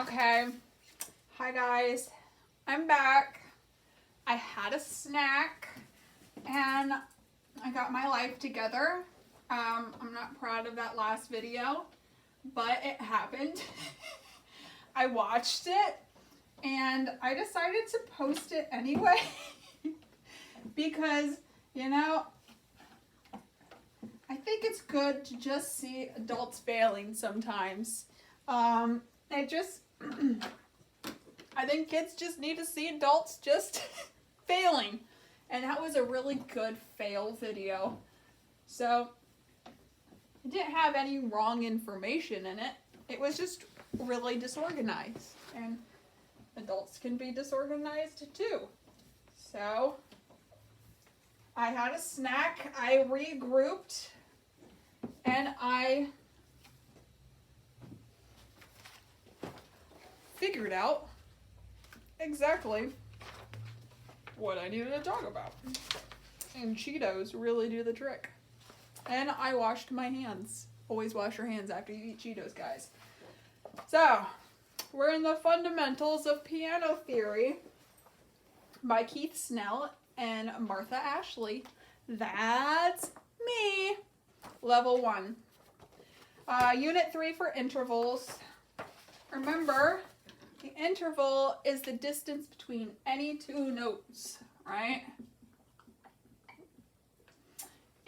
Okay. Hi guys. I'm back. I had a snack and I got my life together. I'm not proud of that last video, but it happened. I watched it and I decided to post it anyway because, you know, I think it's good to just see adults failing sometimes. I think kids just need to see adults just failing. And that was a really good fail video. So, it didn't have any wrong information in it. It was just really disorganized. And adults can be disorganized too. So, I had a snack, I regrouped, and I figured out exactly what I needed to talk about. And Cheetos really do the trick. And I washed my hands. Always wash your hands after you eat Cheetos, guys. So, we're in the Fundamentals of Piano Theory by Keith Snell and Martha Ashley. That's me. Level 1. Unit 3 for intervals. Remember, the interval is the distance between any two notes, right?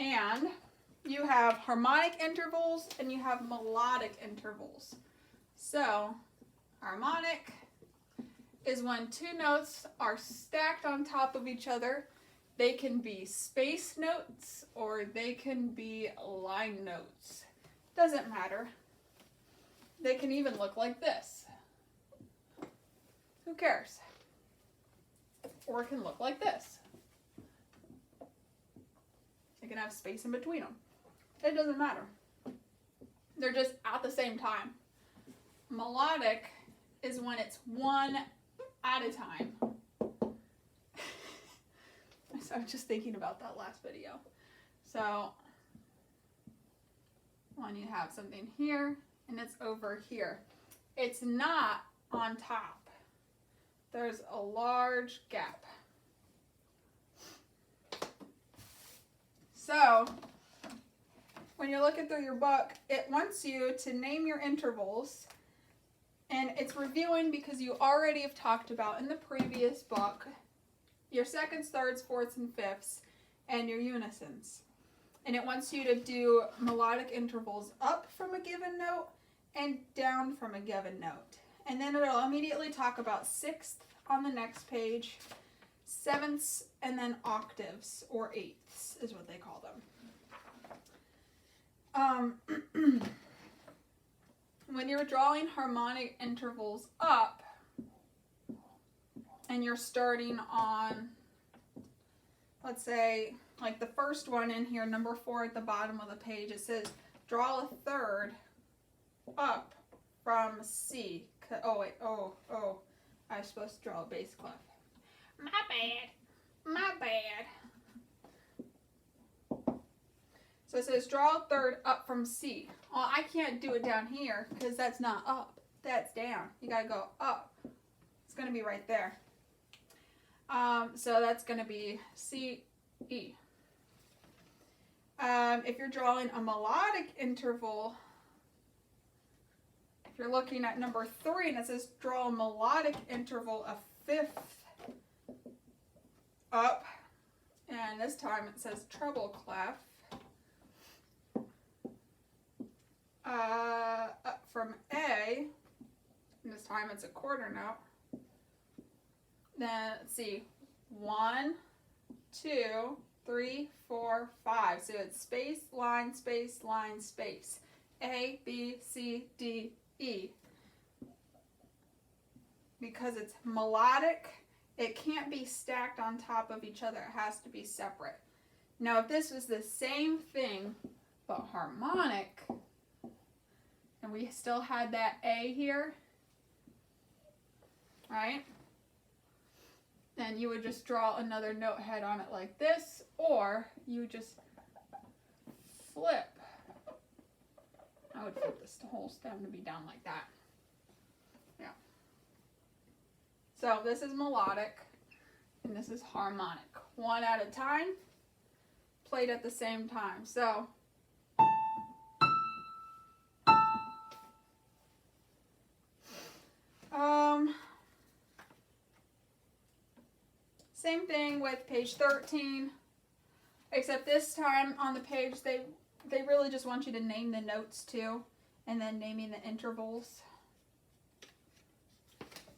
And you have harmonic intervals and you have melodic intervals. So, harmonic is when two notes are stacked on top of each other. They can be space notes or they can be line notes. Doesn't matter. They can even look like this. Who cares? Or it can look like this. They can have space in between them. It doesn't matter. They're just at the same time. Melodic is when it's one at a time. So I was just thinking about that last video. So when you have something here and it's over here, it's not on top. There's a large gap. So when you're looking through your book, it wants you to name your intervals. And it's reviewing because you already have talked about in the previous book your seconds, thirds, fourths, and fifths, and your unisons. And it wants you to do melodic intervals up from a given note and down from a given note. And then it'll immediately talk about sixths on the next page, sevenths, and then octaves, or eighths is what they call them. When you're drawing harmonic intervals up, and you're starting on, let's say, like the first one in here, number 4 at the bottom of the page, it says, draw a third up from C. Oh, wait, oh, I was supposed to draw a bass clef. My bad. So it says, draw a third up from C. Well, I can't do it down here because that's not up, that's down. You gotta go up. It's gonna be right there. So that's going to be C, E. If you're drawing a melodic interval, if you're looking at number 3 and it says draw a melodic interval a fifth up, and this time it says treble clef, up from A, and this time it's a quarter note. Then let's see, 1, 2, 3, 4, 5. So it's space, line, space, line, space. A, B, C, D, E. Because it's melodic, it can't be stacked on top of each other. It has to be separate. Now, if this was the same thing, but harmonic, and we still had that A here, right? Then you would just draw another note head on it like this, or you would just flip. I would flip this whole stem to be down like that. Yeah. So this is melodic, and this is harmonic. One at a time, played at the same time. So same thing with page 13, except this time on the page they really just want you to name the notes too, and then naming the intervals.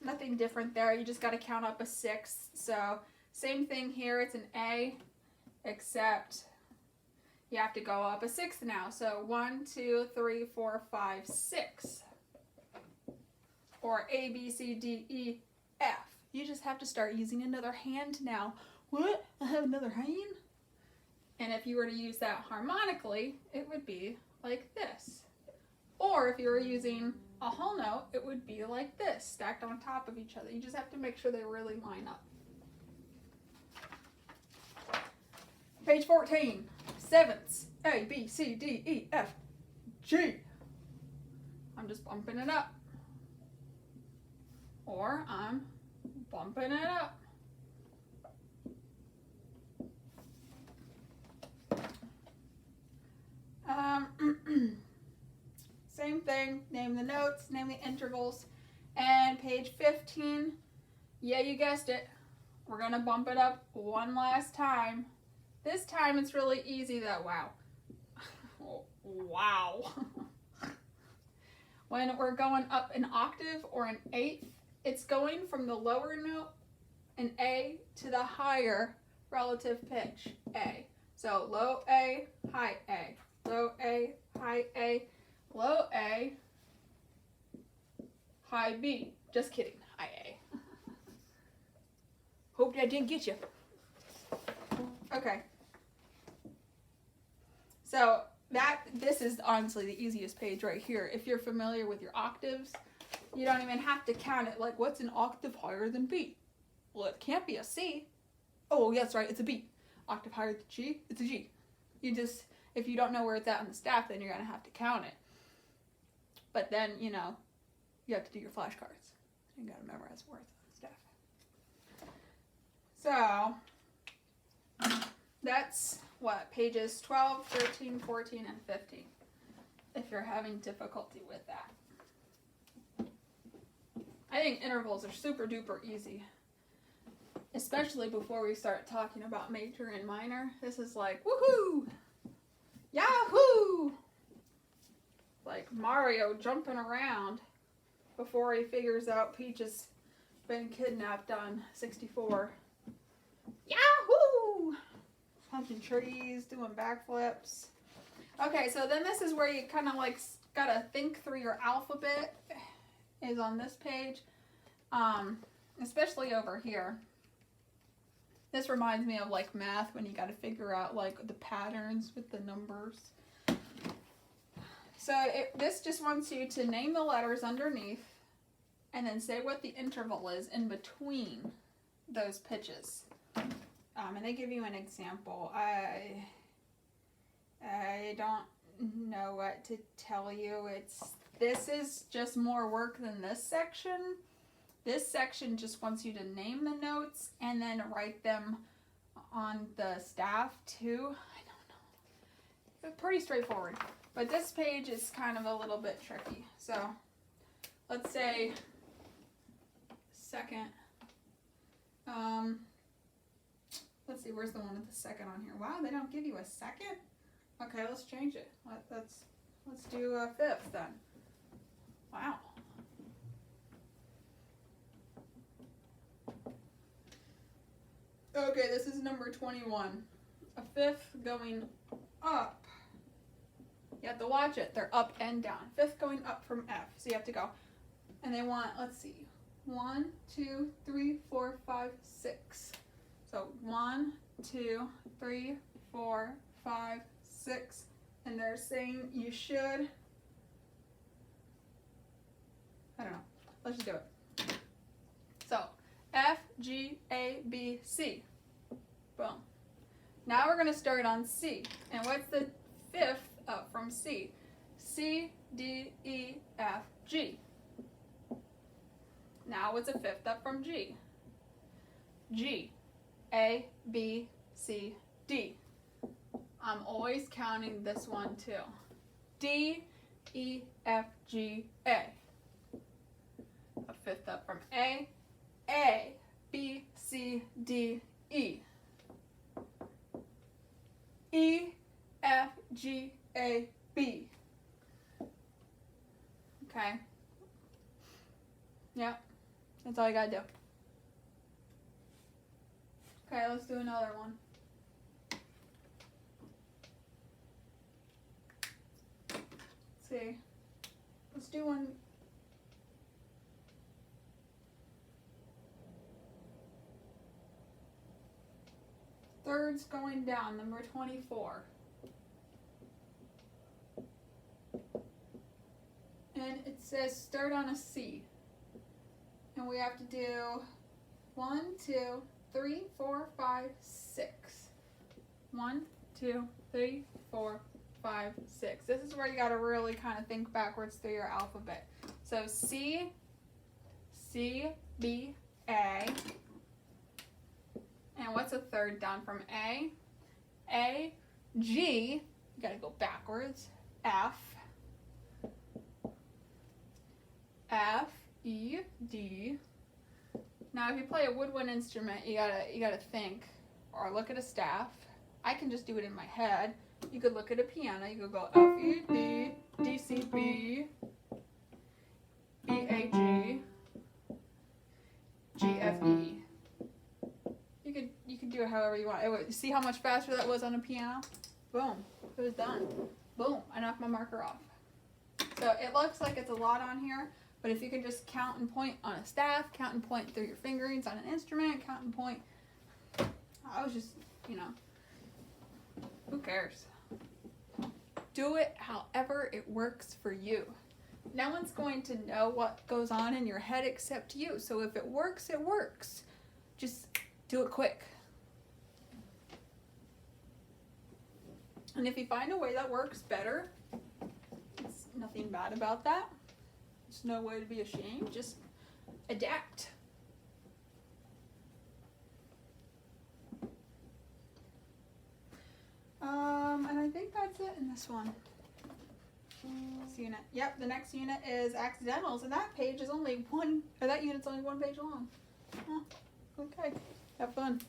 Nothing different there. You just got to count up a sixth. So same thing here. It's an A, except you have to go up a sixth now. So 1, 2, 3, 4, 5, 6. Or A, B, C, D, E, F. You just have to start using another hand now. What? I have another hand? And if you were to use that harmonically, it would be like this. Or if you were using a whole note, it would be like this, stacked on top of each other. You just have to make sure they really line up. Page 14, sevenths, A, B, C, D, E, F, G. I'm just bumping it up. Or I'm bumping it up. Same thing, name the notes, name the intervals. And page 15, yeah, you guessed it. We're going to bump it up one last time. This time it's really easy though, wow. Wow. When we're going up an octave or an eighth, it's going from the lower note, an A, to the higher relative pitch, A. So low A, high A, low A, high A, low A, high B. Just kidding, high A. Hope that didn't get you. Okay. So this is honestly the easiest page right here. If you're familiar with your octaves, you don't even have to count it. Like, what's an octave higher than B? Well, it can't be a C. Oh, that's right, it's a B. Octave higher than G, it's a G. You just, if you don't know where it's at on the staff, then you're going to have to count it. But then, you know, you have to do your flashcards. You got to memorize words on the staff. So, that's what, pages 12, 13, 14, and 15, if you're having difficulty with that. I think intervals are super duper easy, especially before we start talking about major and minor. This is like, woohoo! Yahoo! Like Mario jumping around before he figures out Peach has been kidnapped on 64. Yahoo! Punching trees, doing backflips. Okay, so then this is where you kind of like gotta think through your alphabet, is on this page, especially over here. This reminds me of like math, when you got to figure out like the patterns with the numbers. So this just wants you to name the letters underneath and then say what the interval is in between those pitches. And they give you an example. I don't know what to tell you. This is just more work than this section. This section just wants you to name the notes and then write them on the staff too. I don't know. It's pretty straightforward. But this page is kind of a little bit tricky. So let's say second. Let's see, where's the one with the second on here? Wow, they don't give you a second? Okay, let's change it. Let's do a fifth then. Wow. Okay, this is number 21. A fifth going up. You have to watch it. They're up and down. Fifth going up from F. So you have to go. And they want, let's see, 1, 2, 3, 4, 5, 6. So 1, 2, 3, 4, 5, 6. And they're saying you should, I don't know. Let's just do it. So F, G, A, B, C. Boom. Now we're going to start on C. And what's the fifth up from C? C, D, E, F, G. Now it's a fifth up from G. G, A, B, C, D. I'm always counting this one too. D, E, F, G, A. A fifth up from A, B, C, D, E. E, F, G, A, B. Okay. Yep. That's all you gotta do. Okay, let's do another one. Let's see. Let's do one. Thirds going down, number 24. And it says start on a C. And we have to do 1, 2, 3, 4, 5, 6. 1, 2, 3, 4, 5, 6. This is where you gotta really kind of think backwards through your alphabet. So C, B, A. And what's a third down from A? A, G, you gotta go backwards. F, E, D. Now if you play a woodwind instrument, you gotta think or look at a staff. I can just do it in my head. You could look at a piano, you could go F, E, D, D, C, B, E, A, G, G, F, E. You could do it however you want. See how much faster that was on a piano? Boom. It was done. Boom. I knocked my marker off. So it looks like it's a lot on here, but if you can just count and point on a staff, count and point through your fingerings on an instrument, count and point. I was just, who cares? Do it however it works for you. No one's going to know what goes on in your head except you. So if it works, it works. Just do it quick. And if you find a way that works better, it's nothing bad about that. There's no way to be ashamed. Just adapt. And I think that's it in this one. This unit. Yep, the next unit is accidentals, and that page is only that unit's only 1 page long. Oh, okay. Have fun.